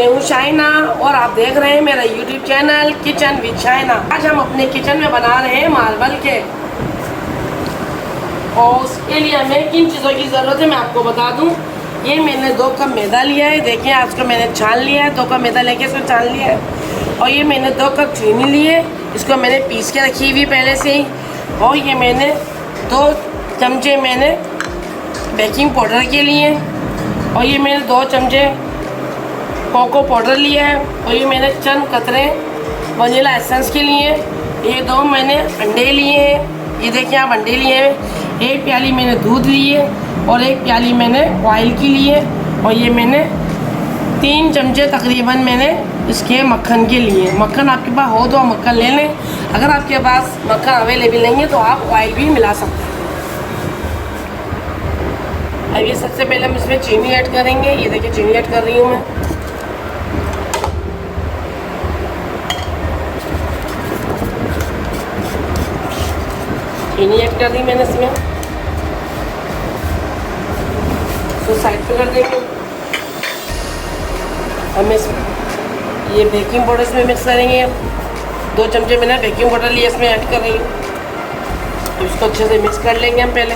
मैं हूँ शाइना और आप देख रहे हैं मेरा YouTube channel kitchen with Shaina. आज हम अपने किचन में बना रहे हैं मार्बल केक और उसके लिए हमें किन चीज़ों की ज़रूरत है मैं आपको बता दूँ। ये मैंने 2 कप मैदा लिया है, देखिए आज को मैंने छान लिया है, 2 कप मैदा लेके इसको छान लिया है। और ये मैंने 2 कप चीनी ली है, इसको मैंने पीस के रखी हुई पहले से ही। और ये मैंने 2 चमचे मैंने बेकिंग पाउडर के लिए और ये मैंने 2 चमचे कोको पाउडर लिया है और ये मैंने चंद कतरे वनीला एसेंस के लिए। ये 2 मैंने अंडे लिए हैं, ये देखिए आप अंडे लिए हैं। 1 प्याली मैंने दूध ली है और 1 प्याली मैंने ऑयल की ली है और ये मैंने 3 चमचे तकरीबन मैंने इसके मक्खन के लिए। मक्खन आपके पास हो तो आप मक्खन ले लें, अगर आपके पास मक्खन अवेलेबल नहीं है तो आप ऑयल भी मिला सकते हैं। अब ये सबसे पहले हम इसमें चीनी ऐड करेंगे। ये देखिए चीनी ऐड कर रही हूँ मैं। चीनी ऐड कर दी मैंने इसमें, तो साइड पे कर देंगे। हम इसमें ये बेकिंग पाउडर इसमें मिक्स करेंगे। 2 चमचे मैंने बेकिंग पाउडर लिए इसमें ऐड कर रही हूँ, तो इसको अच्छे से मिक्स कर लेंगे हम पहले।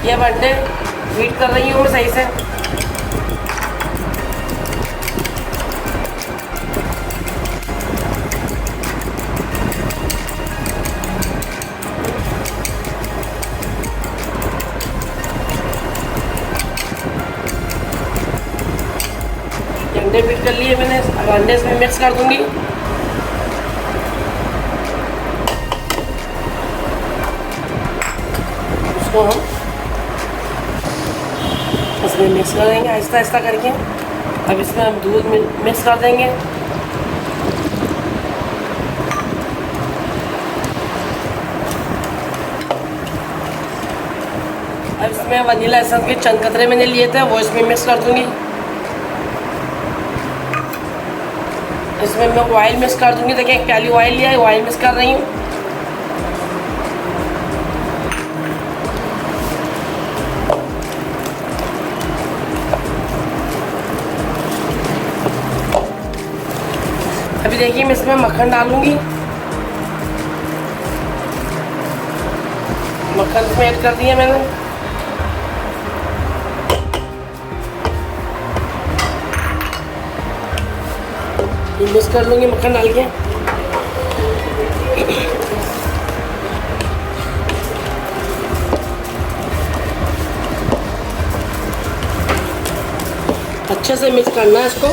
ये अब अंडे बीट कर रही हूँ मैं सही से। अंडे बीट कर लिए मैंने, अब अंडे इसमें मिक्स कर दूंगी। उसको हम इसमें मिक्स कर देंगे आहिस्ता आहिस्ता करके। अब इसमें हम दूध मिक्स कर देंगे। अब इसमें वनीला एसेंस के चंद कतरे मैंने लिए थे वो इसमें मिक्स कर दूंगी। इसमें मैं ऑयल मिक्स कर दूंगी। देखिए 1 प्याली ऑयल लिया है, ऑयल मिक्स कर रही हूँ। अभी देखिए मैं इसमें मक्खन डालूंगी। मक्खन इसमें ऐड कर दिया मैंने। मिक्स कर लूँगी मक्खन डाल के। अच्छे से मिक्स करना है इसको,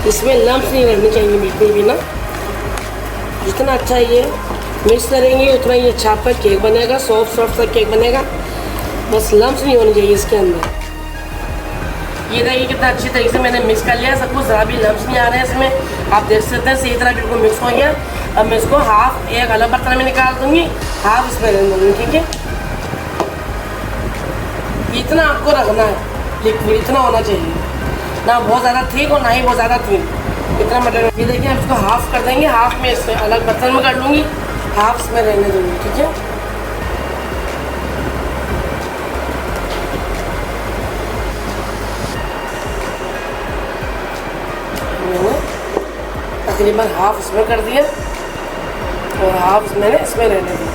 इसमें लम्स नहीं रहने चाहिए बिल्कुल भी ना। जितना अच्छा ये मिक्स करेंगे उतना ही अच्छा आपका केक बनेगा, सॉफ्ट सा केक बनेगा। बस लम्स नहीं होने चाहिए इसके अंदर। ये देखिए कितना अच्छी तरीके से मैंने मिक्स कर लिया, सब कुछ ज़रा भी लम्स नहीं आ रहे हैं इसमें। आप देख सकते हैं सही तरह बिल्कुल मिक्स हो गया। अब मैं इसको हाफ एक अलग बर्तन में निकाल दूंगी, हाफ इसमें रख दूँगी। ठीक है, इतना आपको रखना है लिक्विड, इतना होना चाहिए, ना बहुत ज़्यादा थिक और ना ही बहुत ज़्यादा थिक, इतना मतलब। ये देखिए अब इसको हाफ कर देंगे, हाफ में इसमें अलग बर्तन में कर लूँगी, हाफ इसमें रहने दूँगी। ठीक है, तकरीबन हाफ इसमें कर दिया और हाफ मैंने इसमें रहने दिया।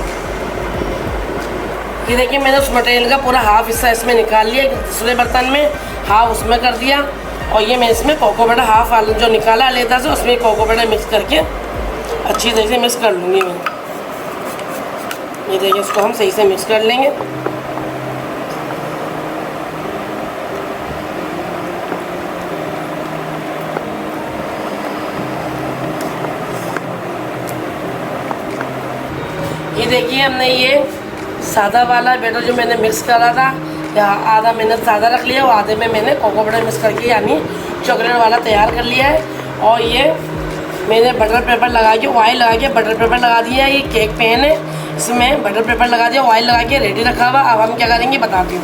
ये देखिए मैंने उस मटेरियल का पूरा हाफ हिस्सा इसमें निकाल लिया, दूसरे बर्तन में हाफ उसमें कर दिया। और ये मैं इसमें कोको बटर हाफ जो निकाला लेता से उसमें कोको बटर मिक्स करके अच्छी तरह से मिक्स कर लूँगी मैं। ये देखिए इसको हम सही से मिक्स कर लेंगे। ये देखिए हमने ये सादा वाला बैटर जो मैंने मिक्स करा था, यहाँ आधा मैंने सादा रख लिया और आधे में मैंने कोको बटर मिक्स करके यानी चॉकलेट वाला तैयार कर लिया है। और ये मैंने बटर पेपर लगा के ऑयल लगा के बटर पेपर लगा दिया है। ये केक पैन है, इसमें बटर पेपर लगा दिया, ऑयल लगा के रेडी रखा हुआ। अब हम क्या करेंगे बताती हूँ।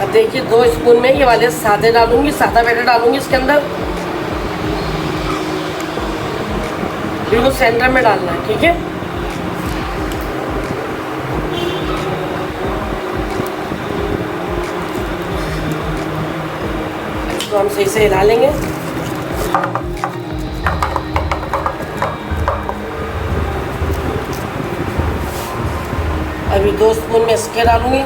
अब देखिए 2 स्पून में ये वाले सादे डालूंगी, सादा बैटर डालूंगी इसके अंदर, बिल्कुल सेंटर में डालना है। ठीक है, इसको हम सही से हिला लेंगे। अभी 2 स्पून में इसके डालूंगी।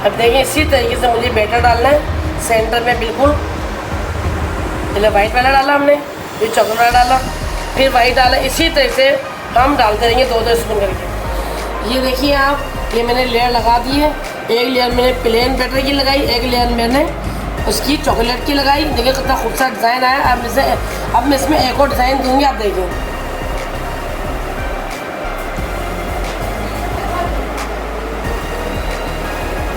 अब देखिए इसी तरीके से मुझे बैटर डालना है सेंटर में बिल्कुल। पहले वाइट वाला डाला हमने, फिर चॉकलेट वाला डाला, फिर वाइट डाला। इसी तरह से हम डालते रहेंगे 2-2 स्पून करके। ये देखिए आप, ये मैंने लेयर लगा दी है। एक लेयर मैंने प्लेन बैटर की लगाई, एक लेयर मैंने उसकी चॉकलेट की लगाई। देखिए कितना खूबसूरत डिज़ाइन आया। अब मैं इसमें एक और डिज़ाइन दूंगी, आप देखिए।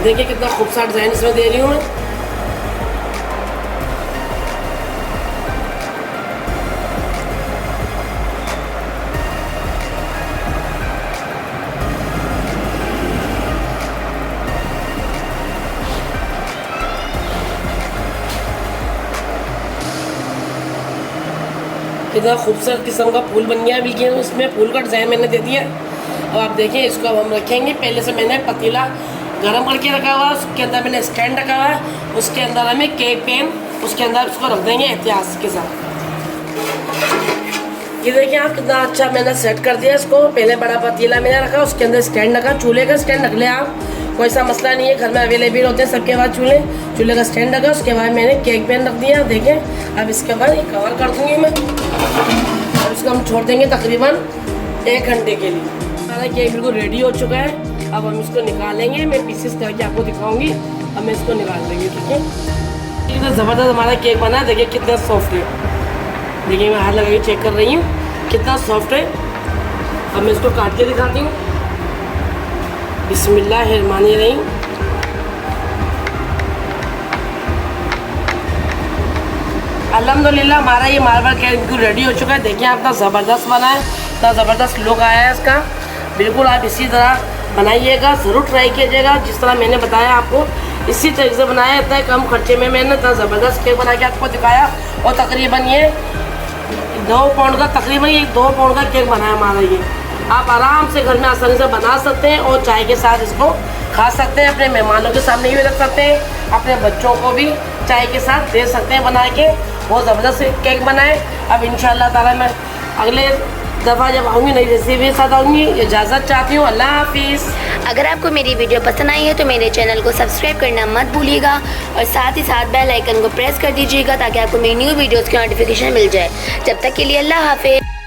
देखिए कितना खूबसूरत डिज़ाइन इसमें दे रही हूँ मैं। कितना खूबसूरत किस्म का फूल बन गया। अभी इसमें फूल का डिज़ाइन मैंने दे दिया। अब आप देखिए इसको अब हम रखेंगे। पहले से मैंने पतीला गरम करके रखा हुआ, उसके अंदर मैंने स्टैंड रखा हुआ है, उसके अंदर हमें केक पैन, उसके अंदर उसको रख देंगे एहतियात के साथ। ये देखिए आप कितना अच्छा मैंने सेट कर दिया इसको। पहले बड़ा पतीला मैंने रखा, उसके अंदर स्टैंड रखा। चूल्हे का स्टैंड रख ले आप, कोई सा मसला नहीं है, घर में अवेलेबल होते हैं सबके पास चूल्हे का स्टैंड रखा। उसके बाद मैंने केक पैन रख दिया। देखें अब इसके बाद ये कवर कर दूँगी मैं, और इसको हम छोड़ देंगे तकरीबन 1 घंटे के लिए। हमारा केक बिल्कुल रेडी हो चुका है। अब हम इसको निकालेंगे, मैं पीसेस करके आपको दिखाऊंगी। अब मैं इसको निकाल देंगे, ठीक है। कितना ज़बरदस्त हमारा केक बना है। देखिए कितना सॉफ्ट है। देखिए मैं हाथ लगा के चेक कर रही हूँ कितना सॉफ्ट है। अब मैं इसको काट के दिखाती हूँ। बिस्मिल्लाहिर्रहमानिर्रहीम। अल्हम्दुलिल्लाह हमारा ये मार्बल केक बिल्कुल रेडी हो चुका है। देखिए आप, इतना ज़बरदस्त बना है, इतना ज़बरदस्त लुक आया है इसका। बिल्कुल आप इसी तरह बनाइएगा, ज़रूर ट्राई कीजिएगा। जिस तरह मैंने बताया आपको इसी तरीके से बनाया। इतना कम खर्चे में मैंने इतना ज़बरदस्त केक बना के आपको दिखाया। और तकरीबन ये 2 पाउंड का, तकरीबन ये 2 पाउंड का केक बना है हमारा ये। आप आराम से घर में आसानी से बना सकते हैं और चाय के साथ इसको खा सकते हैं। अपने मेहमानों के सामने भी रख सकते हैं, अपने बच्चों को भी चाय के साथ दे सकते हैं बना के। बहुत ज़बरदस्त केक बनाए। अब इंशाअल्लाह ताला मैं अगले दफ़ा जब आऊँगी नई रेसिपी के साथ आऊँगी। इजाज़त चाहती हूँ, अल्लाह हाफिज़। अगर आपको मेरी वीडियो पसंद आई है तो मेरे चैनल को सब्सक्राइब करना मत भूलिएगा, और साथ ही साथ बेल आइकन को प्रेस कर दीजिएगा ताकि आपको मेरी न्यू वीडियोज़ की नोटिफिकेशन मिल जाए। जब तक के लिए अल्लाह हाफिज़।